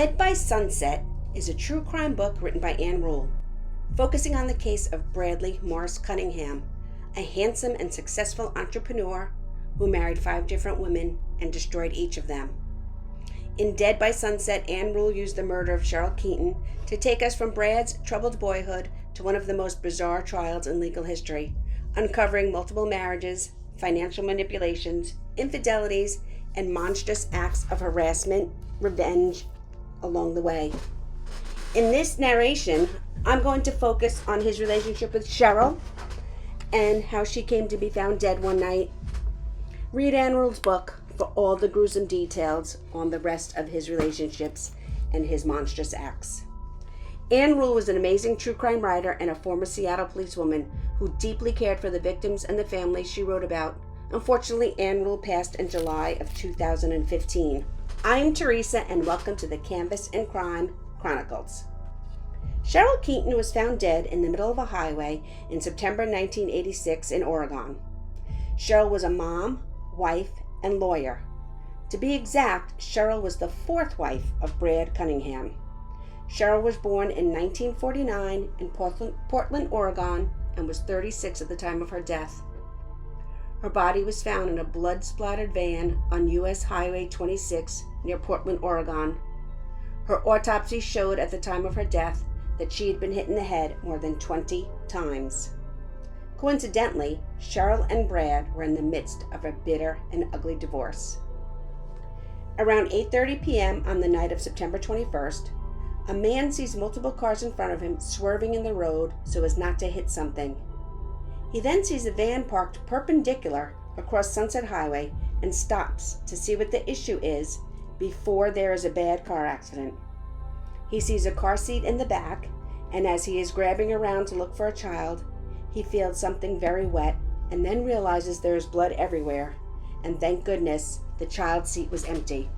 Dead by Sunset is a true crime book written by Ann Rule, focusing on the case of Bradley Morris Cunningham, a handsome and successful entrepreneur who married 5 different women and destroyed each of them. In Dead by Sunset, Ann Rule used the murder of Cheryl Keeton to take us from Brad's troubled boyhood to one of the most bizarre trials in legal history, uncovering multiple marriages, financial manipulations, infidelities, and monstrous acts of harassment, revenge along the way. In this narration, I'm going to focus on his relationship with Cheryl and how she came to be found dead one night. Read Ann Rule's book for all the gruesome details on the rest of his relationships and his monstrous acts. Ann Rule was an amazing true crime writer and a former Seattle policewoman who deeply cared for the victims and the families she wrote about. Unfortunately, Ann Rule passed in July of 2015. I'm Teresa, and welcome to the Canvas and Crime Chronicles. Cheryl Keeton was found dead in the middle of a highway in September 1986 in Oregon. Cheryl was a mom, wife, and lawyer. To be exact, Cheryl was the 4th wife of Brad Cunningham. Cheryl was born in 1949 in Portland, Oregon, and was 36 at the time of her death. Her body was found in a blood-splattered van on U.S. Highway 26 near Portland, Oregon. Her autopsy showed at the time of her death that she had been hit in the head more than 20 times. Coincidentally, Cheryl and Brad were in the midst of a bitter and ugly divorce. Around 8:30 p.m. on the night of September 21st, a man sees multiple cars in front of him swerving in the road so as not to hit something. He then sees a van parked perpendicular across Sunset Highway and stops to see what the issue is before there is a bad car accident. He sees a car seat in the back, and as he is grabbing around to look for a child, he feels something very wet and then realizes there is blood everywhere, and thank goodness the child's seat was empty.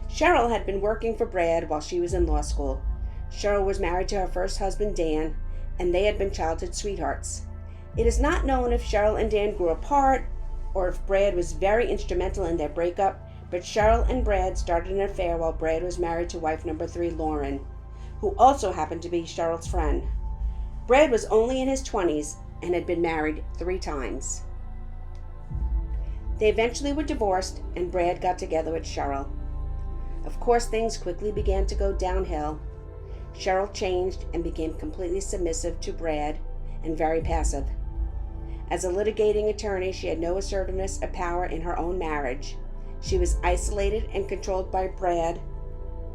Cheryl had been working for Brad while she was in law school. Cheryl was married to her first husband, Dan, and they had been childhood sweethearts. It is not known if Cheryl and Dan grew apart or if Brad was very instrumental in their breakup, but Cheryl and Brad started an affair while Brad was married to wife number 3, Lauren, who also happened to be Cheryl's friend. Brad was only in his 20s and had been married 3 times. They eventually were divorced, and Brad got together with Cheryl. Of course, things quickly began to go downhill. Cheryl changed and became completely submissive to Brad and very passive. As a litigating attorney, she had no assertiveness or power in her own marriage. She was isolated and controlled by Brad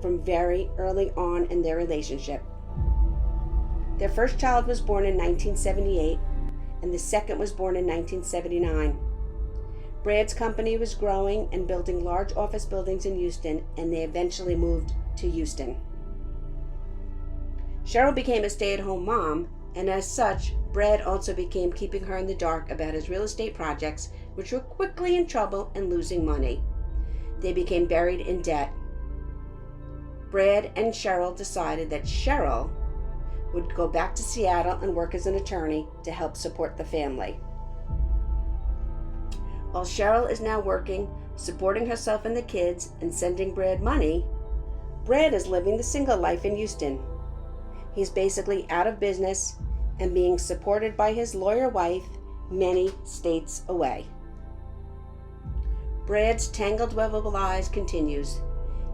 from very early on in their relationship. Their first child was born in 1978, and the second was born in 1979. Brad's company was growing and building large office buildings in Houston, and they eventually moved to Houston. Cheryl became a stay-at-home mom, and as such, Brad also became keeping her in the dark about his real estate projects, which were quickly in trouble and losing money. They became buried in debt. Brad and Cheryl decided that Cheryl would go back to Seattle and work as an attorney to help support the family. While Cheryl is now working, supporting herself and the kids, and sending Brad money, Brad is living the single life in Houston. He's basically out of business and being supported by his lawyer wife many states away. Brad's tangled web of lies continues.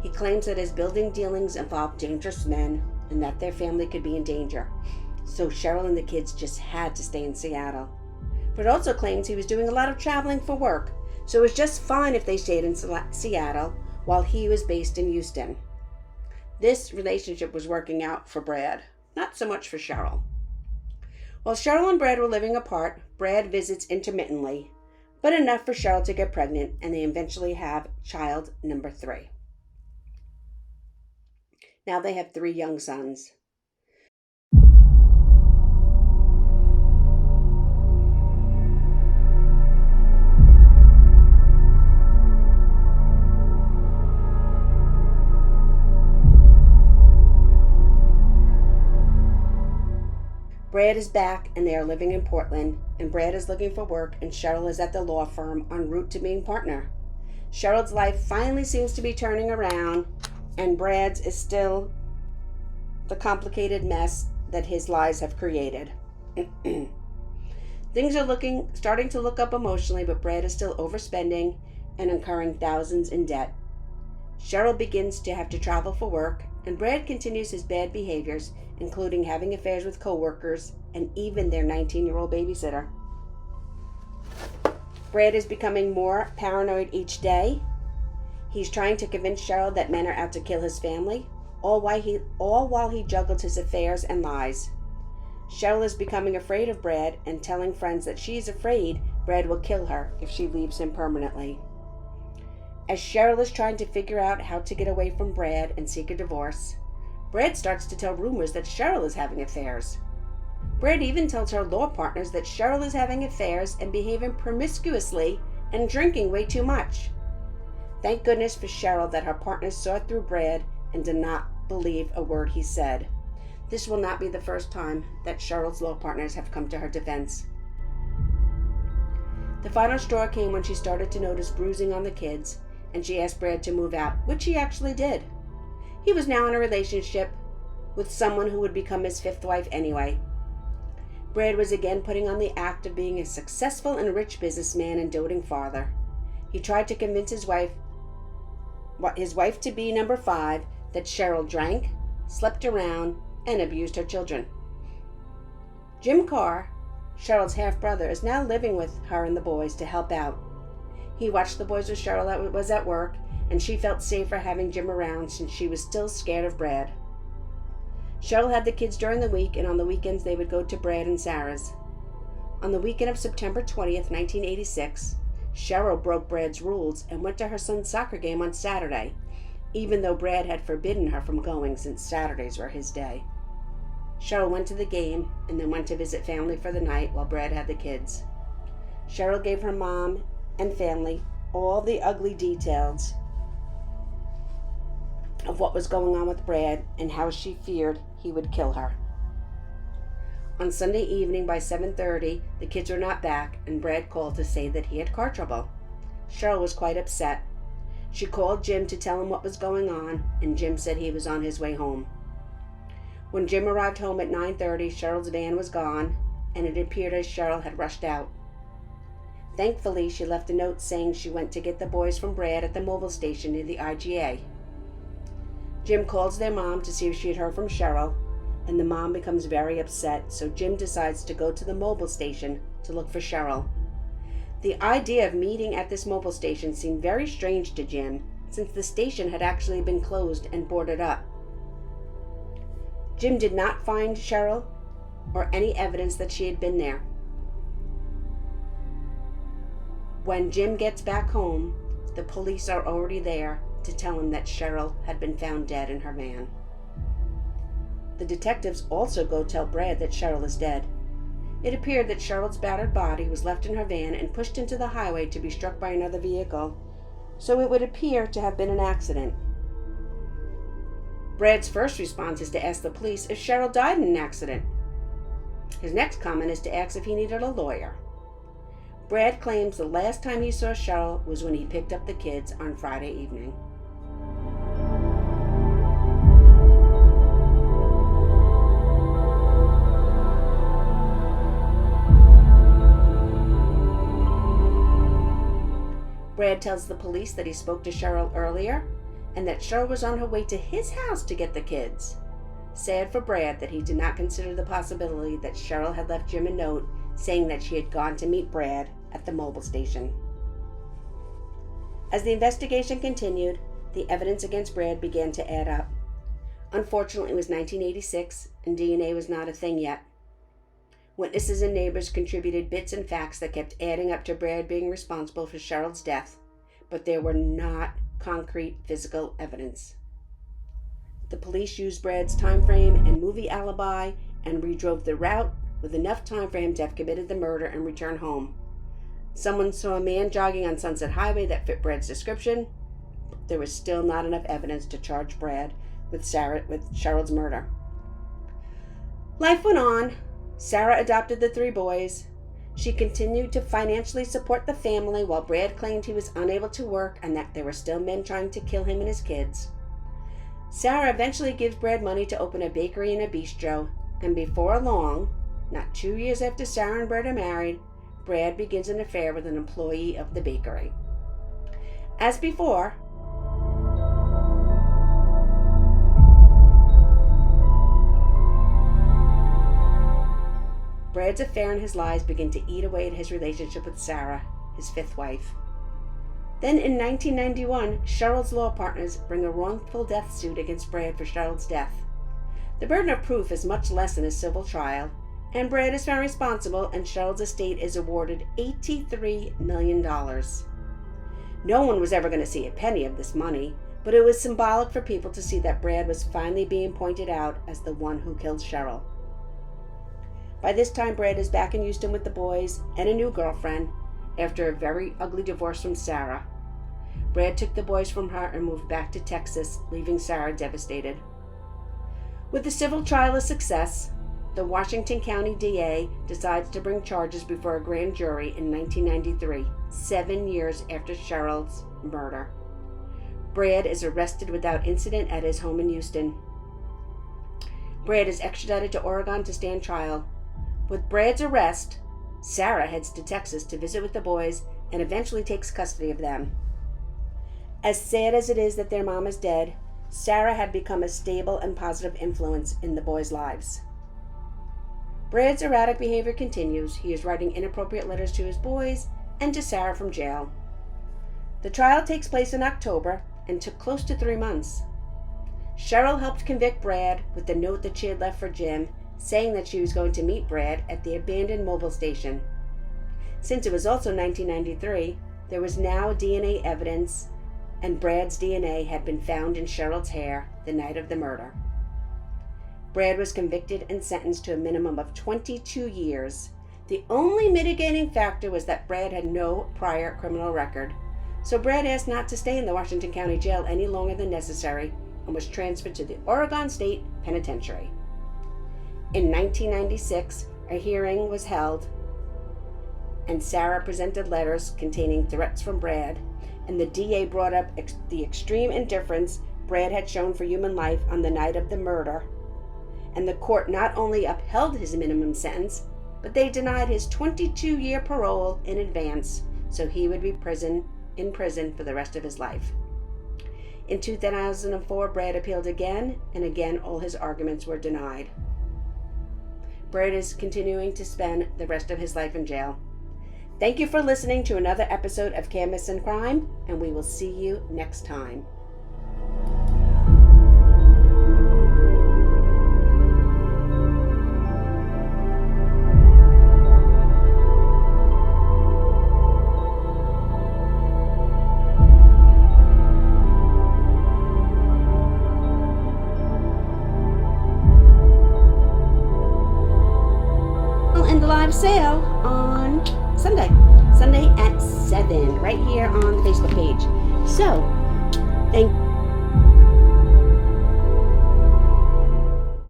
He claims that his building dealings involve dangerous men and that their family could be in danger. So Cheryl and the kids just had to stay in Seattle. But also claims he was doing a lot of traveling for work, so it was just fine if they stayed in Seattle while he was based in Houston. This relationship was working out for Brad, not so much for Cheryl. While Cheryl and Brad were living apart, Brad visits intermittently, but enough for Cheryl to get pregnant, and they eventually have child number 3. Now they have 3 young sons. Brad is back and they are living in Portland, and Brad is looking for work and Cheryl is at the law firm en route to being partner. Cheryl's life finally seems to be turning around, and Brad's is still the complicated mess that his lies have created. Things are starting to look up emotionally, but Brad is still overspending and incurring thousands in debt. Cheryl begins to have to travel for work, and Brad continues his bad behaviors, including having affairs with coworkers and even their 19-year-old babysitter. Brad is becoming more paranoid each day. He's trying to convince Cheryl that men are out to kill his family, all while he juggled his affairs and lies. Cheryl is becoming afraid of Brad and telling friends that she's afraid Brad will kill her if she leaves him permanently. As Cheryl is trying to figure out how to get away from Brad and seek a divorce, Brad starts to tell rumors that Cheryl is having affairs. Brad even tells her law partners that Cheryl is having affairs and behaving promiscuously and drinking way too much. Thank goodness for Cheryl that her partners saw through Brad and did not believe a word he said. This will not be the first time that Cheryl's law partners have come to her defense. The final straw came when she started to notice bruising on the kids, and she asked Brad to move out, which he actually did. He was now in a relationship with someone who would become his fifth wife anyway. Brad was again putting on the act of being a successful and rich businessman and doting father. He tried to convince his wife to be number 5, that Cheryl drank, slept around, and abused her children. Jim Carr, Cheryl's half-brother, is now living with her and the boys to help out. He watched the boys with Cheryl was at work, and she felt safer having Jim around since she was still scared of Brad. Cheryl had the kids during the week, and on the weekends they would go to Brad and Sarah's. On the weekend of September 20th, 1986, Cheryl broke Brad's rules and went to her son's soccer game on Saturday, even though Brad had forbidden her from going since Saturdays were his day. Cheryl went to the game and then went to visit family for the night while Brad had the kids. Cheryl gave her mom and family all the ugly details of what was going on with Brad and how she feared he would kill her. On Sunday evening by 7:30, the kids were not back, and Brad called to say that he had car trouble. Cheryl was quite upset. She called Jim to tell him what was going on, and Jim said he was on his way home. When Jim arrived home at 9:30, Cheryl's van was gone, and it appeared as Cheryl had rushed out. Thankfully, she left a note saying she went to get the boys from Brad at the mobile station near the IGA. Jim calls their mom to see if she had heard from Cheryl, and the mom becomes very upset, so Jim decides to go to the mobile station to look for Cheryl. The idea of meeting at this mobile station seemed very strange to Jim, since the station had actually been closed and boarded up. Jim did not find Cheryl or any evidence that she had been there. When Jim gets back home, the police are already there to tell him that Cheryl had been found dead in her van. The detectives also go tell Brad that Cheryl is dead. It appeared that Cheryl's battered body was left in her van and pushed into the highway to be struck by another vehicle, so it would appear to have been an accident. Brad's first response is to ask the police if Cheryl died in an accident. His next comment is to ask if he needed a lawyer. Brad claims the last time he saw Cheryl was when he picked up the kids on Friday evening. Brad tells the police that he spoke to Cheryl earlier and that Cheryl was on her way to his house to get the kids. Sad for Brad that he did not consider the possibility that Cheryl had left Jim a note saying that she had gone to meet Brad at the mobile station. As the investigation continued, the evidence against Brad began to add up. Unfortunately, it was 1986 and DNA was not a thing yet. Witnesses and neighbors contributed bits and facts that kept adding up to Brad being responsible for Cheryl's death, but there were not concrete physical evidence. The police used Brad's time frame and movie alibi and redrove the route with enough time for him to have committed the murder and return home. Someone saw a man jogging on Sunset Highway that fit Brad's description, but there was still not enough evidence to charge Brad with Cheryl's murder. Life went on. Sarah adopted the 3 boys. She continued to financially support the family while Brad claimed he was unable to work and that there were still men trying to kill him and his kids. Sarah eventually gives Brad money to open a bakery and a bistro, and before long, not 2 years after Sarah and Brad are married, Brad begins an affair with an employee of the bakery. As before, Brad's affair and his lies begin to eat away at his relationship with Sarah, his 5th wife. Then in 1991, Cheryl's law partners bring a wrongful death suit against Brad for Cheryl's death. The burden of proof is much less in a civil trial, and Brad is found responsible and Cheryl's estate is awarded $83 million. No one was ever going to see a penny of this money, but it was symbolic for people to see that Brad was finally being pointed out as the one who killed Cheryl. By this time, Brad is back in Houston with the boys and a new girlfriend after a very ugly divorce from Sarah. Brad took the boys from her and moved back to Texas, leaving Sarah devastated. With the civil trial a success, the Washington County DA decides to bring charges before a grand jury in 1993, 7 years after Cheryl's murder. Brad is arrested without incident at his home in Houston. Brad is extradited to Oregon to stand trial. With Brad's arrest, Sarah heads to Texas to visit with the boys and eventually takes custody of them. As sad as it is that their mom is dead, Sarah had become a stable and positive influence in the boys' lives. Brad's erratic behavior continues. He is writing inappropriate letters to his boys and to Sarah from jail. The trial takes place in October and took close to 3 months. Cheryl helped convict Brad with the note that she had left for Jim, saying that she was going to meet Brad at the abandoned mobile station. Since it was also 1993, there was now DNA evidence, and Brad's DNA had been found in Cheryl's hair the night of the murder. Brad was convicted and sentenced to a minimum of 22 years. The only mitigating factor was that Brad had no prior criminal record, so Brad asked not to stay in the Washington County Jail any longer than necessary and was transferred to the Oregon State Penitentiary. In 1996, a hearing was held, and Sarah presented letters containing threats from Brad, and the DA brought up the extreme indifference Brad had shown for human life on the night of the murder, and the court not only upheld his minimum sentence, but they denied his 22-year parole in advance, so he would be in prison for the rest of his life. In 2004, Brad appealed again, and again all his arguments were denied. Brad is continuing to spend the rest of his life in jail. Thank you for listening to another episode of Canvas and Crime, and we will see you next time. In the live sale on Sunday at 7, right here on the Facebook page. So, thank